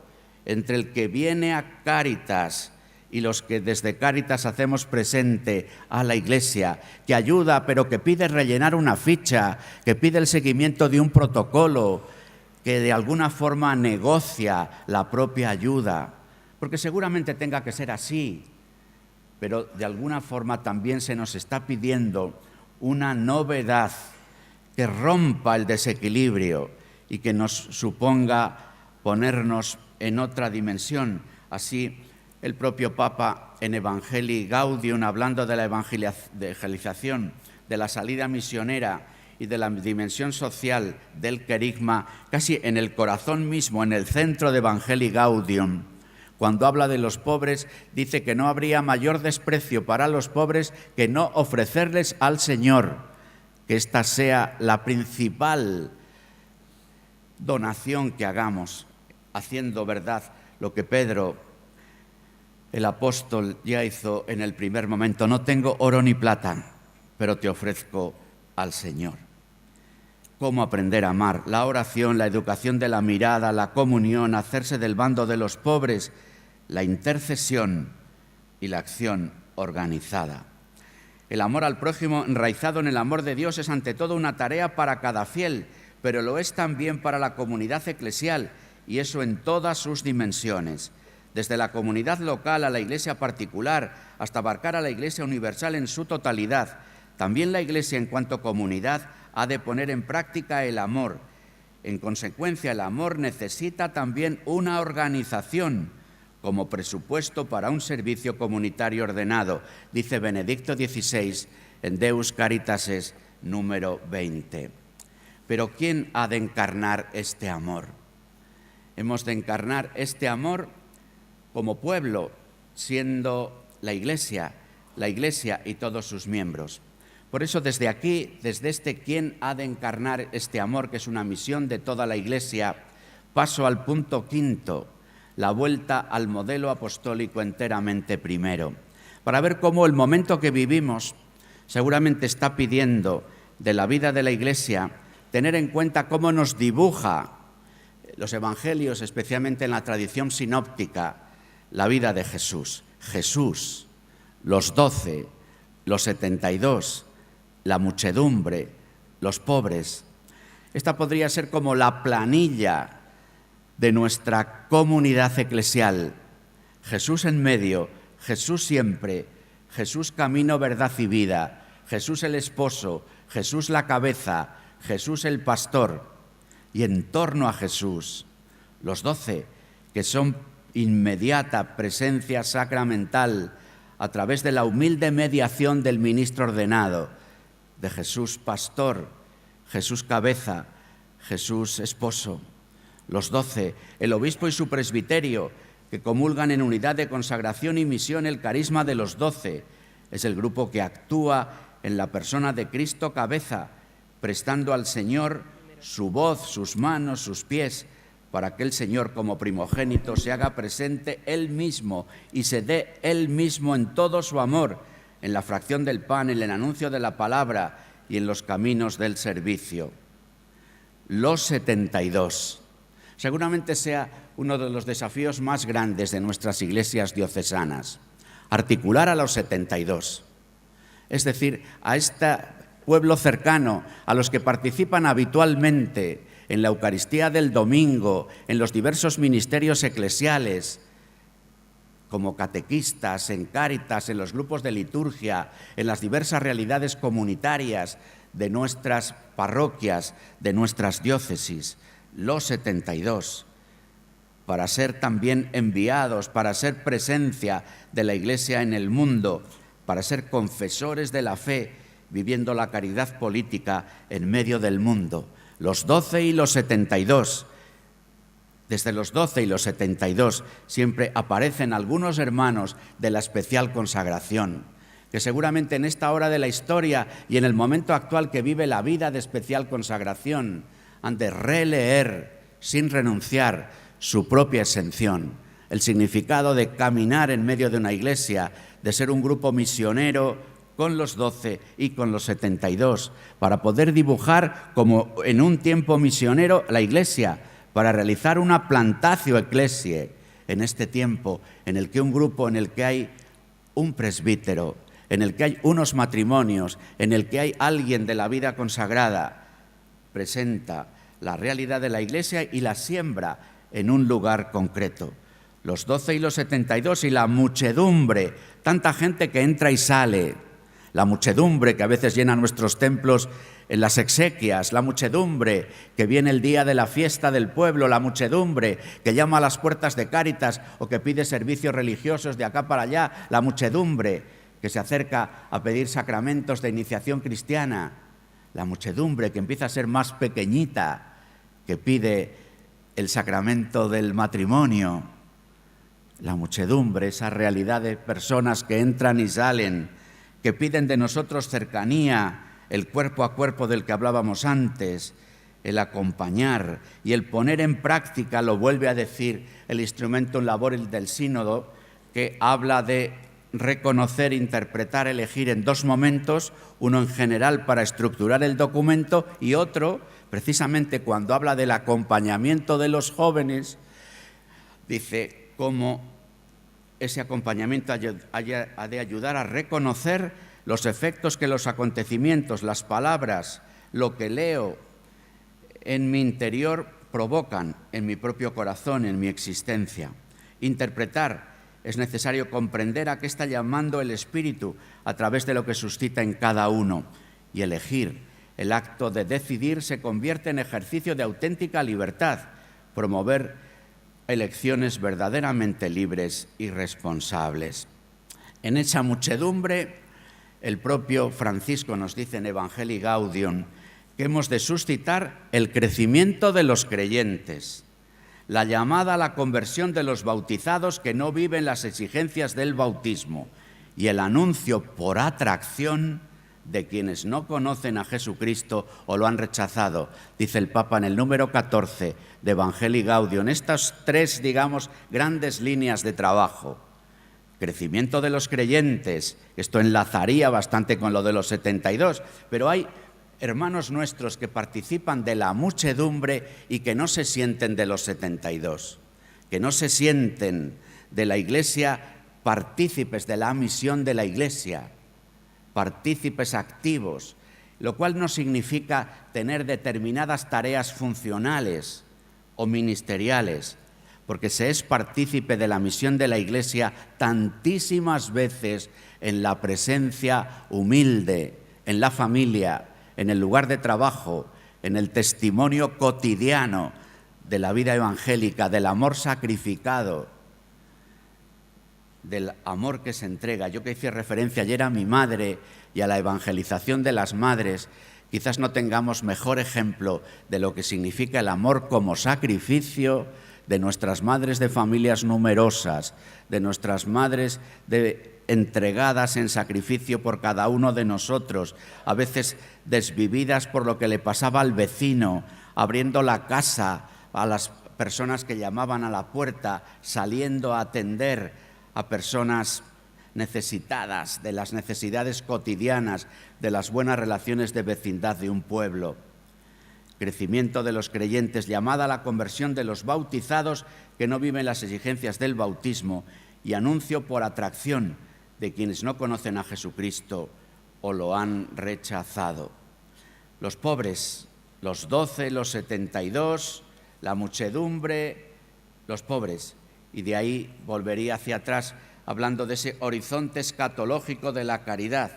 entre el que viene a Cáritas y los que desde Cáritas hacemos presente a la Iglesia, que ayuda pero que pide rellenar una ficha, que pide el seguimiento de un protocolo, que de alguna forma negocia la propia ayuda, porque seguramente tenga que ser así, pero de alguna forma también se nos está pidiendo una novedad que rompa el desequilibrio y que nos suponga ponernos en otra dimensión. Así, el propio Papa en Evangelii Gaudium, hablando de la evangelización, de la salida misionera y de la dimensión social del querigma, casi en el corazón mismo, en el centro de Evangelii Gaudium, cuando habla de los pobres, dice que no habría mayor desprecio para los pobres que no ofrecerles al Señor, que esta sea la principal donación que hagamos, haciendo verdad lo que Pedro, el apóstol, ya hizo en el primer momento: no tengo oro ni plata, pero te ofrezco al Señor. ¿Cómo aprender a amar? La oración, la educación de la mirada, la comunión, hacerse del bando de los pobres, la intercesión y la acción organizada. El amor al prójimo, enraizado en el amor de Dios, es ante todo una tarea para cada fiel, pero lo es también para la comunidad eclesial, y eso en todas sus dimensiones, desde la comunidad local a la Iglesia particular, hasta abarcar a la Iglesia universal en su totalidad. También la Iglesia, en cuanto comunidad, ha de poner en práctica el amor. En consecuencia, el amor necesita también una organización como presupuesto para un servicio comunitario ordenado, dice Benedicto XVI en Deus Caritatis número 20. Pero ¿quién ha de encarnar este amor? Hemos de encarnar este amor como pueblo, siendo la Iglesia y todos sus miembros. Por eso desde aquí, desde este ¿quién ha de encarnar este amor?, que es una misión de toda la Iglesia, paso al punto quinto, la vuelta al modelo apostólico enteramente primero, para ver cómo el momento que vivimos seguramente está pidiendo de la vida de la Iglesia tener en cuenta cómo nos dibuja los evangelios, especialmente en la tradición sinóptica, la vida de Jesús. Jesús, los 12, los 72, la muchedumbre, los pobres. Esta podría ser como la planilla de nuestra comunidad eclesial. Jesús en medio, Jesús siempre, Jesús camino, verdad y vida, Jesús el esposo, Jesús la cabeza, Jesús el pastor. Y en torno a Jesús, los 12, que son inmediata presencia sacramental a través de la humilde mediación del ministro ordenado, de Jesús pastor, Jesús cabeza, Jesús esposo. Los 12, el obispo y su presbiterio, que comulgan en unidad de consagración y misión el carisma de los 12. Es el grupo que actúa en la persona de Cristo cabeza, prestando al Señor su voz, sus manos, sus pies, para que el Señor como primogénito se haga presente Él mismo y se dé Él mismo en todo su amor, en la fracción del pan, en el anuncio de la palabra y en los caminos del servicio. Los 72. Seguramente sea uno de los desafíos más grandes de nuestras iglesias diocesanas, articular a los 72, es decir, a este pueblo cercano, a los que participan habitualmente en la Eucaristía del domingo, en los diversos ministerios eclesiales, como catequistas, en Cáritas, en los grupos de liturgia, en las diversas realidades comunitarias de nuestras parroquias, de nuestras diócesis, los 72, para ser también enviados, para ser presencia de la Iglesia en el mundo, para ser confesores de la fe, viviendo la caridad política en medio del mundo. Los 12 y los 72. Desde los 12 y los 72 siempre aparecen algunos hermanos de la especial consagración, que seguramente en esta hora de la historia y en el momento actual que vive la vida de especial consagración, han de releer sin renunciar su propia exención, el significado de caminar en medio de una iglesia, de ser un grupo misionero con los 12 y con los 72, para poder dibujar como en un tiempo misionero la iglesia, para realizar una plantatio ecclesiae en este tiempo en el que un grupo, en el que hay un presbítero, en el que hay unos matrimonios, en el que hay alguien de la vida consagrada, presenta la realidad de la Iglesia y la siembra en un lugar concreto. Los 12 y los 72 y la muchedumbre, tanta gente que entra y sale, la muchedumbre que a veces llena nuestros templos en las exequias, la muchedumbre que viene el día de la fiesta del pueblo, la muchedumbre que llama a las puertas de Cáritas o que pide servicios religiosos de acá para allá, la muchedumbre que se acerca a pedir sacramentos de iniciación cristiana, la muchedumbre que empieza a ser más pequeñita, que pide el sacramento del matrimonio, la muchedumbre, esa realidad de personas que entran y salen, que piden de nosotros cercanía, el cuerpo a cuerpo del que hablábamos antes, el acompañar y el poner en práctica, lo vuelve a decir el Instrumentum Laboris del Sínodo, que habla de reconocer, interpretar, elegir en dos momentos, uno en general para estructurar el documento y otro, precisamente cuando habla del acompañamiento de los jóvenes, dice cómo ese acompañamiento ha de ayudar a reconocer los efectos que los acontecimientos, las palabras, lo que leo en mi interior provocan en mi propio corazón, en mi existencia. Interpretar, es necesario comprender a qué está llamando el Espíritu a través de lo que suscita en cada uno. Y elegir, el acto de decidir, se convierte en ejercicio de auténtica libertad, promover elecciones verdaderamente libres y responsables. En esa muchedumbre, el propio Francisco nos dice en Evangelii Gaudium que hemos de suscitar el crecimiento de los creyentes, la llamada a la conversión de los bautizados que no viven las exigencias del bautismo y el anuncio por atracción de quienes no conocen a Jesucristo o lo han rechazado, dice el Papa en el número 14 de Evangelii Gaudium. Estas tres, grandes líneas de trabajo. Crecimiento de los creyentes, esto enlazaría bastante con lo de los 72, pero hay hermanos nuestros que participan de la muchedumbre y que no se sienten de los 72, que no se sienten de la Iglesia partícipes de la misión de la Iglesia, partícipes activos, lo cual no significa tener determinadas tareas funcionales, o ministeriales, porque se es partícipe de la misión de la Iglesia tantísimas veces en la presencia humilde, en la familia, en el lugar de trabajo, en el testimonio cotidiano de la vida evangélica, del amor sacrificado, del amor que se entrega. Yo que hice referencia ayer a mi madre y a la evangelización de las madres, quizás no tengamos mejor ejemplo de lo que significa el amor como sacrificio de nuestras madres de familias numerosas, de nuestras madres entregadas en sacrificio por cada uno de nosotros, a veces desvividas por lo que le pasaba al vecino, abriendo la casa a las personas que llamaban a la puerta, saliendo a atender a personas necesitadas, de las necesidades cotidianas, de las buenas relaciones de vecindad de un pueblo. Crecimiento de los creyentes, llamada a la conversión de los bautizados que no viven las exigencias del bautismo, y anuncio por atracción de quienes no conocen a Jesucristo o lo han rechazado. Los pobres, los 12, los 72, la muchedumbre, los pobres. Y de ahí volvería hacia atrás hablando de ese horizonte escatológico de la caridad,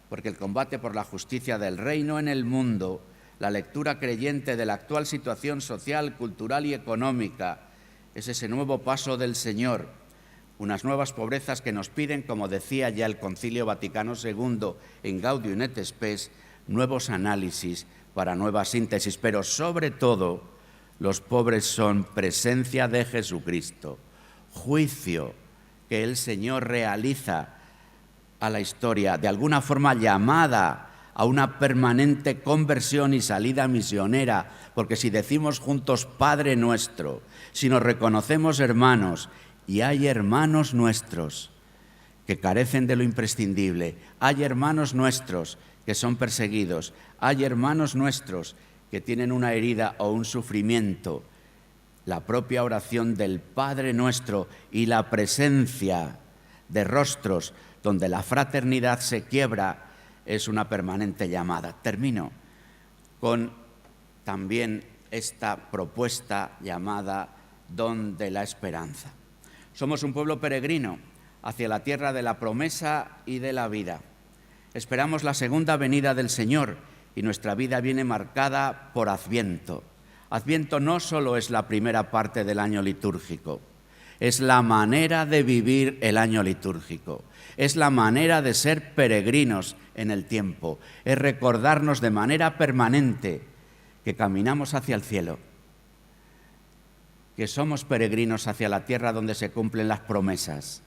porque el combate por la justicia del reino en el mundo, la lectura creyente de la actual situación social, cultural y económica, es ese nuevo paso del Señor, unas nuevas pobrezas que nos piden, como decía ya el Concilio Vaticano II en Gaudium et Spes, nuevos análisis para nuevas síntesis, pero sobre todo los pobres son presencia de Jesucristo, juicio que el Señor realiza a la historia, de alguna forma llamada a una permanente conversión y salida misionera, porque si decimos juntos Padre nuestro, si nos reconocemos hermanos, y hay hermanos nuestros que carecen de lo imprescindible, hay hermanos nuestros que son perseguidos, hay hermanos nuestros que tienen una herida o un sufrimiento, la propia oración del Padre nuestro y la presencia de rostros donde la fraternidad se quiebra es una permanente llamada. Termino con también esta propuesta llamada don de la esperanza. Somos un pueblo peregrino hacia la tierra de la promesa y de la vida. Esperamos la segunda venida del Señor y nuestra vida viene marcada por Adviento. Adviento no solo es la primera parte del año litúrgico, es la manera de vivir el año litúrgico, es la manera de ser peregrinos en el tiempo, es recordarnos de manera permanente que caminamos hacia el cielo, que somos peregrinos hacia la tierra donde se cumplen las promesas,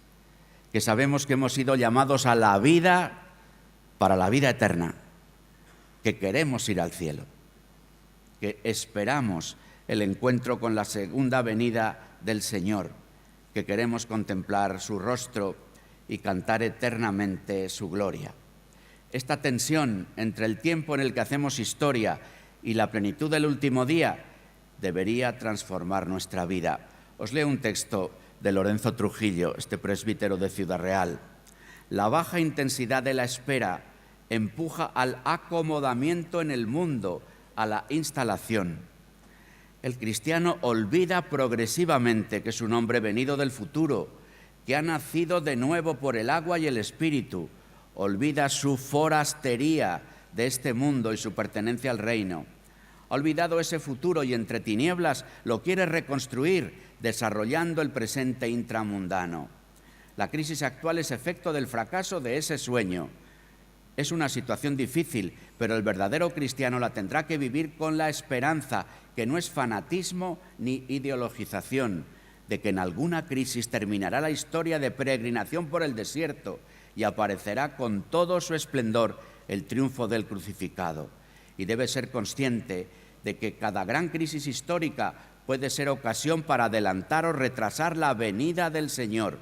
que sabemos que hemos sido llamados a la vida para la vida eterna, que queremos ir al cielo, que esperamos el encuentro con la segunda venida del Señor, que queremos contemplar su rostro y cantar eternamente su gloria. Esta tensión entre el tiempo en el que hacemos historia y la plenitud del último día debería transformar nuestra vida. Os leo un texto de Lorenzo Trujillo, este presbítero de Ciudad Real. La baja intensidad de la espera empuja al acomodamiento en el mundo, a la instalación. El cristiano olvida progresivamente que es un hombre venido del futuro, que ha nacido de nuevo por el agua y el Espíritu. Olvida su forastería de este mundo y su pertenencia al reino. Ha olvidado ese futuro y entre tinieblas lo quiere reconstruir, desarrollando el presente intramundano. La crisis actual es efecto del fracaso de ese sueño. Es una situación difícil, pero el verdadero cristiano la tendrá que vivir con la esperanza, que no es fanatismo ni ideologización, de que en alguna crisis terminará la historia de peregrinación por el desierto y aparecerá con todo su esplendor el triunfo del crucificado. Y debe ser consciente de que cada gran crisis histórica puede ser ocasión para adelantar o retrasar la venida del Señor.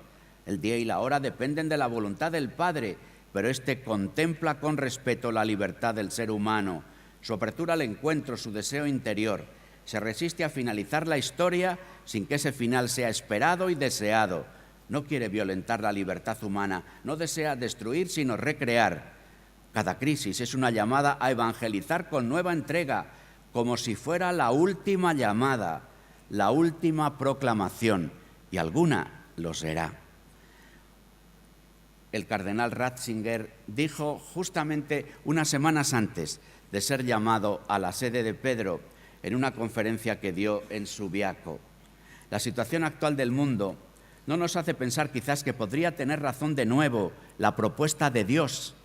El día y la hora dependen de la voluntad del Padre, pero éste contempla con respeto la libertad del ser humano, su apertura al encuentro, su deseo interior. Se resiste a finalizar la historia sin que ese final sea esperado y deseado. No quiere violentar la libertad humana, no desea destruir sino recrear. Cada crisis es una llamada a evangelizar con nueva entrega, como si fuera la última llamada. la última proclamación, y alguna lo será. El cardenal Ratzinger dijo justamente unas semanas antes de ser llamado a la sede de Pedro en una conferencia que dio en Subiaco: la situación actual del mundo no nos hace pensar quizás que podría tener razón de nuevo la propuesta de Dios.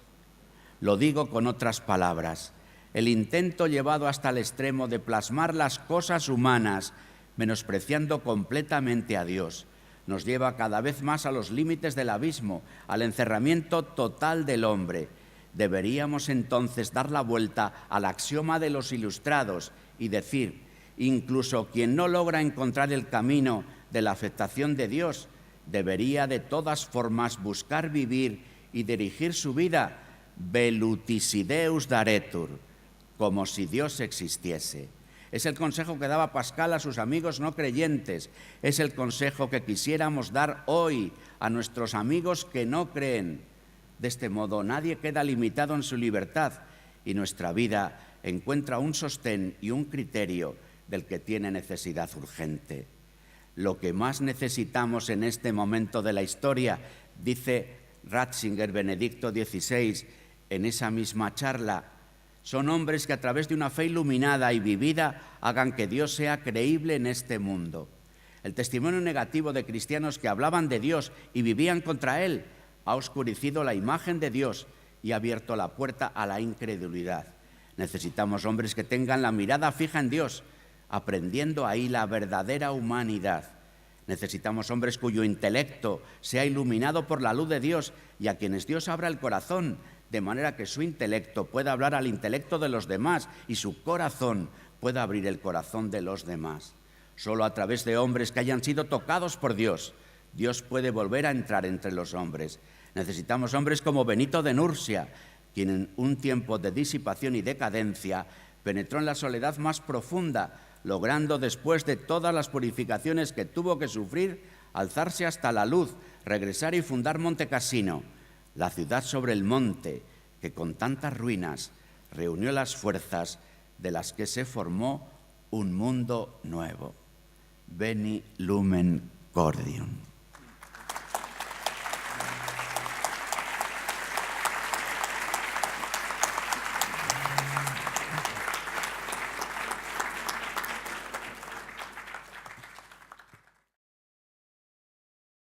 Lo digo con otras palabras: el intento llevado hasta el extremo de plasmar las cosas humanas, menospreciando completamente a Dios, nos lleva cada vez más a los límites del abismo, al encerramiento total del hombre. Deberíamos entonces dar la vuelta al axioma de los ilustrados y decir: incluso quien no logra encontrar el camino de la aceptación de Dios, debería de todas formas buscar vivir y dirigir su vida velutisideus daretur, como si Dios existiese. Es el consejo que daba Pascal a sus amigos no creyentes. Es el consejo que quisiéramos dar hoy a nuestros amigos que no creen. De este modo, nadie queda limitado en su libertad y nuestra vida encuentra un sostén y un criterio del que tiene necesidad urgente. Lo que más necesitamos en este momento de la historia, dice Ratzinger, Benedicto XVI, en esa misma charla, son hombres que a través de una fe iluminada y vivida hagan que Dios sea creíble en este mundo. El testimonio negativo de cristianos que hablaban de Dios y vivían contra Él ha oscurecido la imagen de Dios y ha abierto la puerta a la incredulidad. Necesitamos hombres que tengan la mirada fija en Dios, aprendiendo ahí la verdadera humanidad. Necesitamos hombres cuyo intelecto sea iluminado por la luz de Dios y a quienes Dios abra el corazón, de manera que su intelecto pueda hablar al intelecto de los demás y su corazón pueda abrir el corazón de los demás. Solo a través de hombres que hayan sido tocados por Dios, Dios puede volver a entrar entre los hombres. Necesitamos hombres como Benito de Nursia, quien en un tiempo de disipación y decadencia penetró en la soledad más profunda, logrando, después de todas las purificaciones que tuvo que sufrir, alzarse hasta la luz, regresar y fundar Monte Cassino, la ciudad sobre el monte que con tantas ruinas reunió las fuerzas de las que se formó un mundo nuevo. Veni lumen cordium.